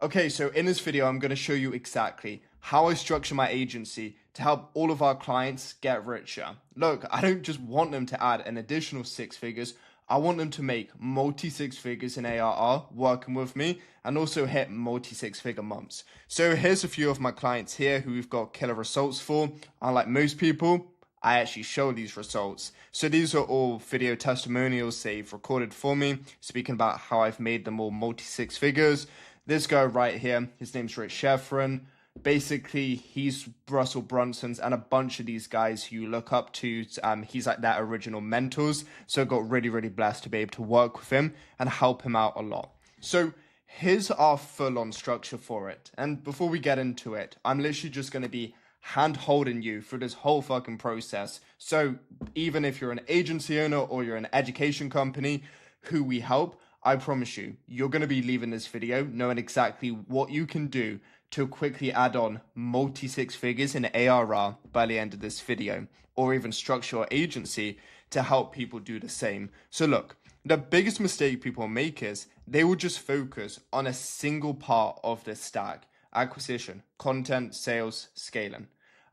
Okay, so in this video, I'm going to show you exactly how I structure my agency to help all of our clients get richer. Look, I don't just want them to add an additional six figures. I want them to make multi six figures in ARR working with me and also hit multi six figure months. So here's a few of my clients here who we've got killer results for. Unlike most people, I actually show these results. So these are all video testimonials they've recorded for me, speaking about how I've made them all multi six figures. This guy right here, his name's Rich Sheffrin. Basically, he's Russell Brunson's and a bunch of these guys who you look up to. He's like their original mentors. So I got really blessed to be able to work with him and help him out a lot. So here's our full-on structure for it. And before we get into it, I'm literally just going to be hand-holding you through this whole fucking process. So even if you're an agency owner or you're an education company who we help, I promise you, you're going to be leaving this video knowing exactly what you can do to quickly add on multi six figures in ARR by the end of this video, or even structure your agency to help people do the same. So look, the biggest mistake people make is they will just focus on a single part of the stack: acquisition, content, sales, scaling.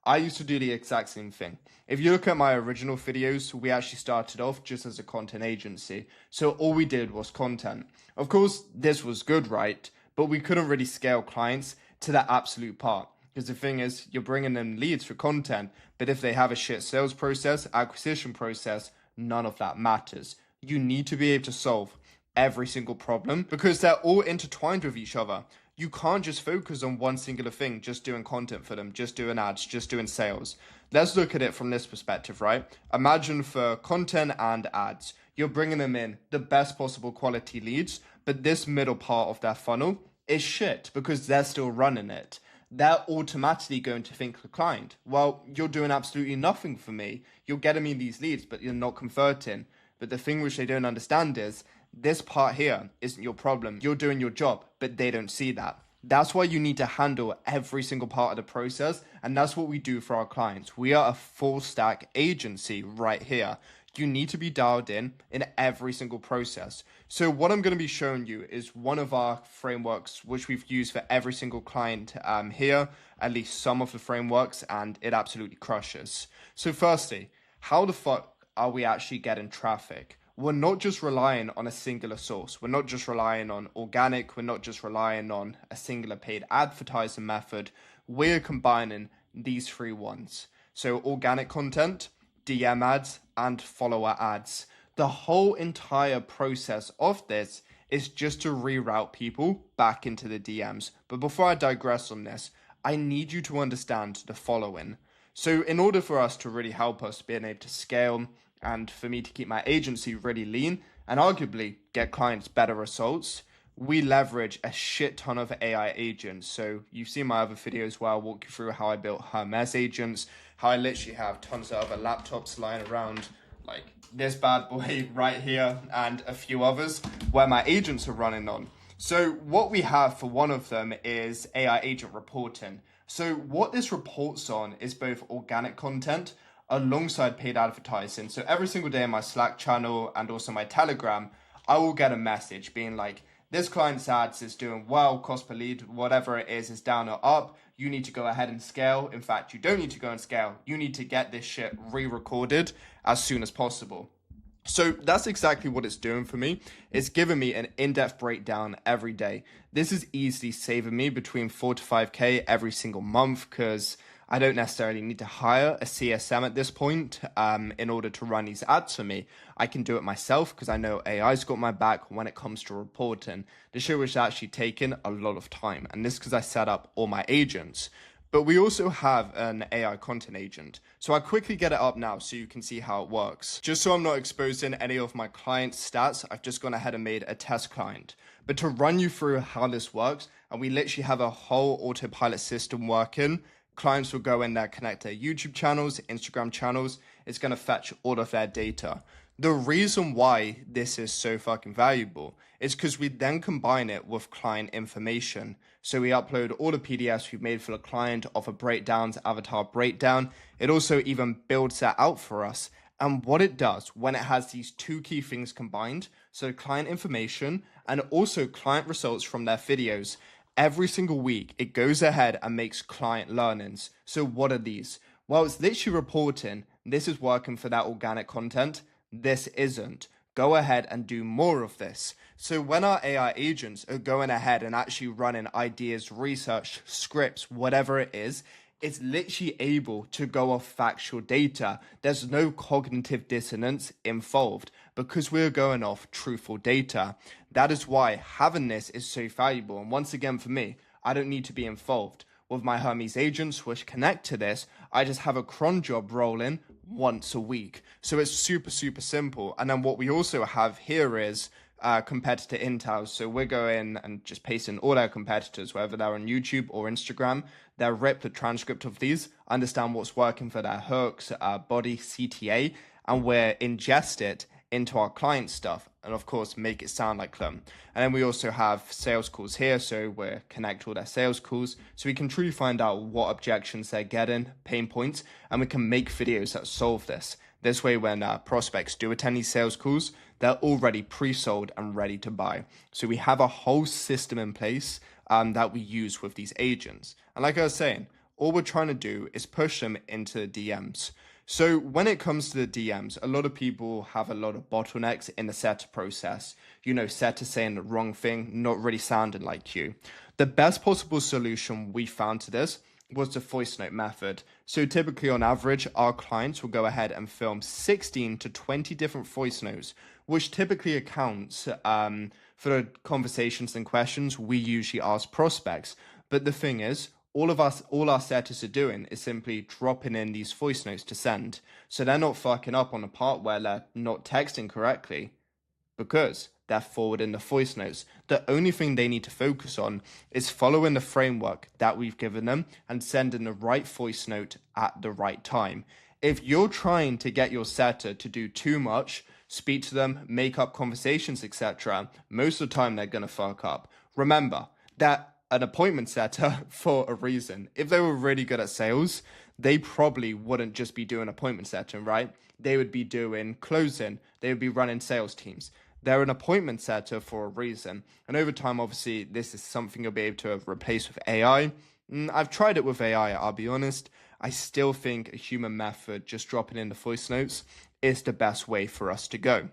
I used to do the exact same thing. If you look at my original videos, we actually started off just as a content agency. So all we did was content. Of course, this was good, right? But we couldn't really scale clients to that absolute part. Because the thing is, you're bringing them leads for content, but if they have a shit sales process, acquisition process, none of that matters. You need to be able to solve every single problem because they're all intertwined with each other. You can't just focus on one singular thing, just doing content for them, just doing ads, just doing sales. Let's look at it from this perspective, right? Imagine for content and ads, you're bringing them in the best possible quality leads, but this middle part of their funnel is shit because they're still running it. They're automatically going to think the client, well, you're doing absolutely nothing for me. You're getting me these leads, but you're not converting. But the thing which they don't understand is this part here isn't your problem. You're doing your job, but they don't see that. That's why you need to handle every single part of the process. And that's what we do for our clients. We are a full stack agency right here. You need to be dialed in every single process. So what I'm going to be showing you is one of our frameworks, which we've used for every single client here, at least some of the frameworks, and it absolutely crushes. So firstly, how the fuck are we actually getting traffic? We're not just relying on a singular source. We're not just relying on organic. We're not just relying on a singular paid advertising method. We're combining these three ones. So organic content, DM ads, and follower ads. The whole entire process of this is just to reroute people back into the DMs. But before I digress on this, I need you to understand the following. So in order for us to really help us being able to scale and for me to keep my agency really lean and arguably get clients better results, we leverage a shit ton of AI agents. So you've seen my other videos where I walk you through how I built Hermes agents, how I literally have tons of other laptops lying around, like this bad boy right here and a few others where my agents are running on. So what we have for one of them is AI agent reporting. So what this reports on is both organic content alongside paid advertising. So every single day in my Slack channel and also my Telegram, I will get a message being like, this client's ads is doing well, cost per lead, whatever it is down or up. You need to go ahead and scale. In fact, you don't need to go and scale. You need to get this shit re-recorded as soon as possible. So that's exactly what it's doing for me. It's giving me an in-depth breakdown every day. This is easily saving me between 4 to 5K every single month because I don't necessarily need to hire a CSM at this point in order to run these ads for me. I can do it myself because I know AI's got my back when it comes to reporting. The show has actually taken a lot of time, and this because I set up all my agents. But we also have an AI content agent. So I'll quickly get it up now so you can see how it works. Just so I'm not exposing any of my clients' stats, I've just gone ahead and made a test client. But to run you through how this works, and we literally have a whole autopilot system working, clients will go in there, connect their YouTube channels, Instagram channels. It's going to fetch all of their data. The reason why this is so fucking valuable is because we then combine it with client information. So we upload all the PDFs we've made for the client, offer breakdowns, avatar breakdown. It also even builds that out for us. And what it does when it has these two key things combined, so client information and also client results from their videos, Every single week, it goes ahead and makes client learnings. So what are these? Well, it's literally reporting this is working for that organic content. This isn't. Go ahead and do more of this. So when our AI agents are going ahead and actually running ideas, research, scripts, whatever it is, it's literally able to go off factual data. There's no cognitive dissonance involved because we're going off truthful data. That is why having this is so valuable. And once again, for me, I don't need to be involved. With my Hermes agents, which connect to this, I just have a cron job rolling once a week. So it's super, super simple. And then what we also have here is competitor intel. So we're going and just pasting all our competitors, whether they're on YouTube or Instagram, they'll rip the transcript of these, understand what's working for their hooks, body, CTA, and we'll ingest it into our client stuff and of course make it sound like them. And then we also have sales calls here, so we connect all their sales calls so we can truly find out what objections they're getting, pain points, and we can make videos that solve this. This way, when prospects do attend these sales calls, they're already pre-sold and ready to buy. So we have a whole system in place that we use with these agents. And like I was saying, all we're trying to do is push them into the DMs. So when it comes to the DMs, a lot of people have a lot of bottlenecks in the setter process. You know, setter saying the wrong thing, not really sounding like you. The best possible solution we found to this was the voice note method. So typically on average, our clients will go ahead and film 16 to 20 different voice notes, which typically accounts for the conversations and questions we usually ask prospects. But the thing is, all our setters are doing is simply dropping in these voice notes to send. So they're not fucking up on the part where they're not texting correctly because they're forwarding the voice notes. The only thing they need to focus on is following the framework that we've given them and sending the right voice note at the right time. If you're trying to get your setter to do too much, speak to them, make up conversations, etc., most of the time they're going to fuck up. Remember that an appointment setter for a reason. If they were really good at sales, they probably wouldn't just be doing appointment setting, right? They would be doing closing. They would be running sales teams. They're an appointment setter for a reason. And over time, obviously, this is something you'll be able to replace with AI. I've tried it with AI, I'll be honest. I still think a human method, just dropping in the voice notes, is the best way for us to go.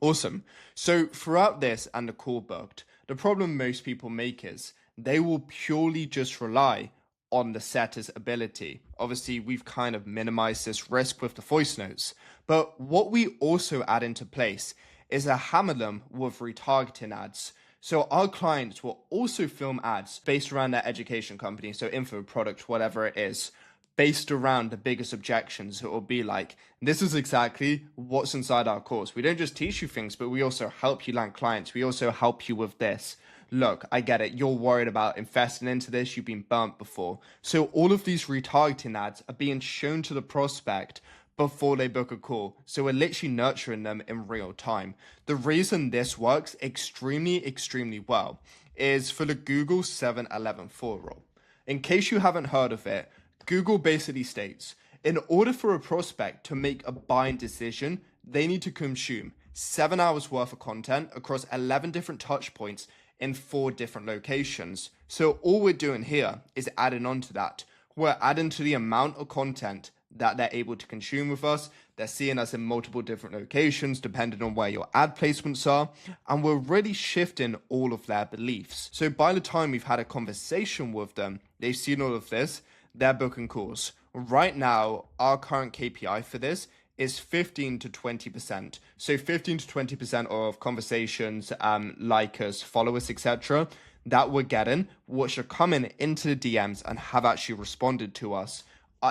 Awesome. So throughout this and the call booked, the problem most people make is they will purely just rely on the setter's ability. Obviously, we've kind of minimized this risk with the voice notes. But what we also add into place is a hammer them with retargeting ads. So our clients will also film ads based around their education company, so info, product, whatever it is, based around the biggest objections. It will be like, this is exactly what's inside our course. We don't just teach you things, but we also help you land clients. We also help you with this. Look, I get it. You're worried about investing into this. You've been burnt before. So all of these retargeting ads are being shown to the prospect before they book a call. So we're literally nurturing them in real time. The reason this works extremely well is for the Google 7-11-4 rule. In case you haven't heard of it, Google basically states, in order for a prospect to make a buying decision, they need to consume 7 hours worth of content across 11 different touch points in 4 different locations. So all we're doing here is adding on to that. We're adding to the amount of content that they're able to consume with us. They're seeing us in multiple different locations depending on where your ad placements are, and we're really shifting all of their beliefs. So by the time we've had a conversation with them, they've seen all of this, they're booking calls. Right now, our current KPI for this is 15 to 20%. So 15 to 20% of conversations, like us, follow us, etc., that we're getting, which are coming into the DMs and have actually responded to us.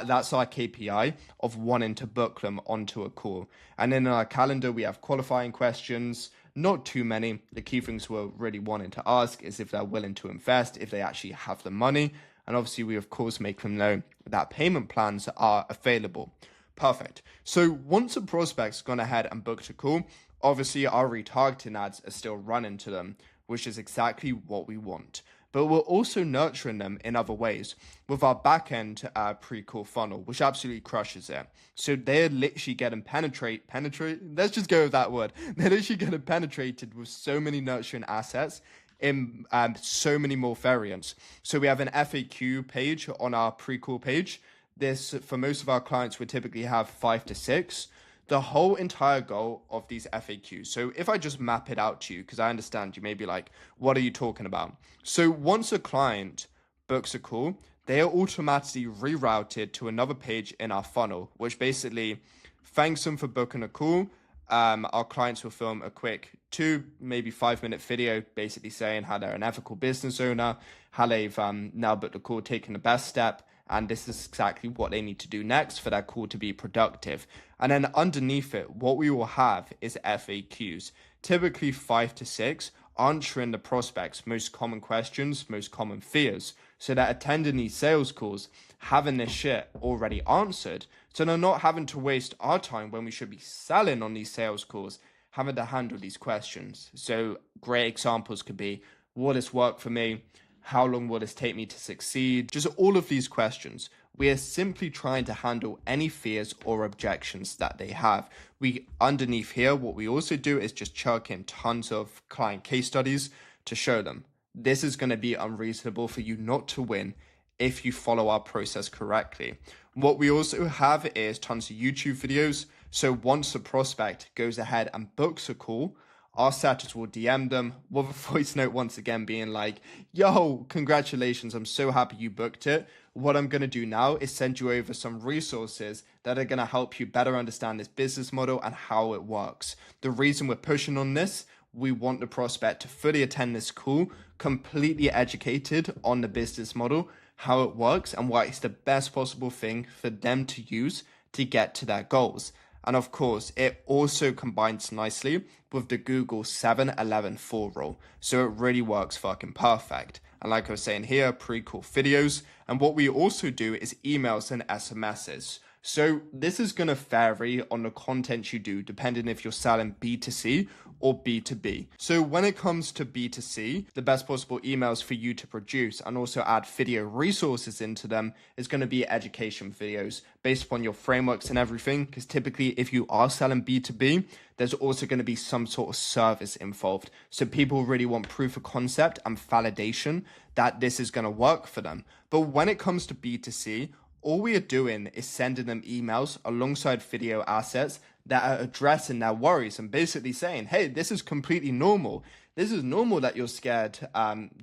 That's our KPI of wanting to book them onto a call. And then in our calendar, we have qualifying questions, not too many. The key things we're really wanting to ask is if they're willing to invest, if they actually have the money. And obviously, we, of course, make them know that payment plans are available. Perfect. So once a prospect's gone ahead and booked a call, obviously our retargeting ads are still running to them, which is exactly what we want. But we're also nurturing them in other ways with our back-end pre-call funnel, which absolutely crushes it. So they're literally getting penetrate, let's just go with that word. They're literally getting penetrated with so many nurturing assets in so many more variants. So we have an FAQ page on our pre-call page. This, for most of our clients, would typically have 5 to 6. The whole entire goal of these FAQs. So if I just map it out to you, because I understand you may be like, what are you talking about? So once a client books a call, they are automatically rerouted to another page in our funnel, which basically thanks them for booking a call. Our clients will film a quick 2, maybe 5-minute video, basically saying how they're an ethical business owner, how they've now booked a call, taken the best step, and this is exactly what they need to do next for that call to be productive. And then underneath it, what we will have is FAQs, typically 5 to 6, answering the prospect's most common questions, most common fears, so that attending these sales calls, having this shit already answered, so they're not having to waste our time when we should be selling on these sales calls, having to handle these questions. So great examples could be, will this work for me? How long will this take me to succeed? Just all of these questions. We are simply trying to handle any fears or objections that they have. We, underneath here, what we also do is just chuck in tons of client case studies to show them. This is going to be unreasonable for you not to win if you follow our process correctly. What we also have is tons of YouTube videos. So once the prospect goes ahead and books a call, our setters will DM them with a voice note once again being like, yo, congratulations, I'm so happy you booked it. What I'm going to do now is send you over some resources that are going to help you better understand this business model and how it works. The reason we're pushing on this, we want the prospect to fully attend this call, completely educated on the business model, how it works, and why it's the best possible thing for them to use to get to their goals. And of course, it also combines nicely with the Google 7-11-4 rule. So it really works fucking perfect. And like I was saying here, pre-call videos. And what we also do is emails and SMSs. So this is going to vary on the content you do, depending if you're selling B2C or B2B. So when it comes to B2C, the best possible emails for you to produce and also add video resources into them is going to be education videos based upon your frameworks and everything. Because typically if you are selling B2B, there's also going to be some sort of service involved. So people really want proof of concept and validation that this is going to work for them. But when it comes to B2C, all we are doing is sending them emails alongside video assets that are addressing their worries and basically saying, hey, this is completely normal. This is normal that you're scared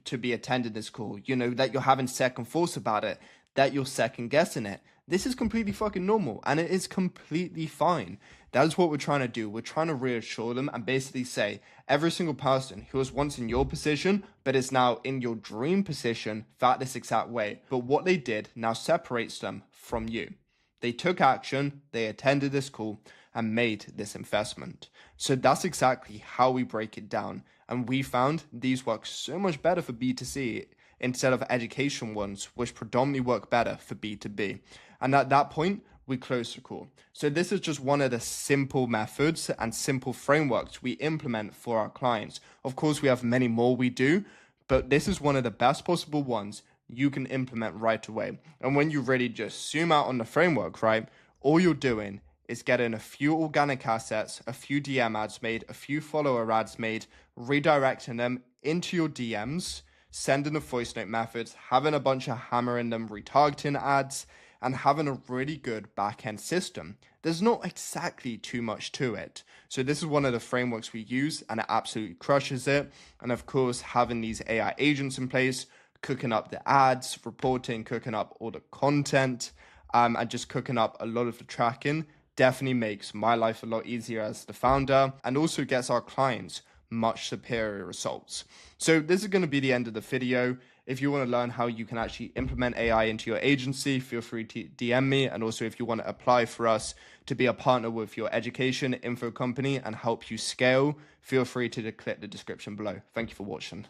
to be attending this call, you know, that you're having second thoughts about it, that you're second guessing it. This is completely fucking normal and it is completely fine. That is what we're trying to do. We're trying to reassure them and basically say every single person who was once in your position but is now in your dream position felt this exact way. But what they did now separates them from you. They took action, they attended this call and made this investment. So that's exactly how we break it down. And we found these work so much better for B2C instead of education ones, which predominantly work better for B2B. And at that point, we close the call. So this is just one of the simple methods and simple frameworks we implement for our clients. Of course, we have many more we do, but this is one of the best possible ones you can implement right away. And when you really just zoom out on the framework, right, all you're doing is getting a few organic assets, a few DM ads made, a few follower ads made, redirecting them into your DMs, sending a voice note methods, having a bunch of hammering them, retargeting ads, and having a really good back-end system. There's not exactly too much to it. So this is one of the frameworks we use and it absolutely crushes it. And of course, having these AI agents in place, cooking up the ads, reporting, cooking up all the content, and just cooking up a lot of the tracking definitely makes my life a lot easier as the founder and also gets our clients much superior results. So this is going to be the end of the video. If you want to learn how you can actually implement AI into your agency, feel free to DM me. And also if you want to apply for us to be a partner with your education info company and help you scale, feel free to click the description below. Thank you for watching.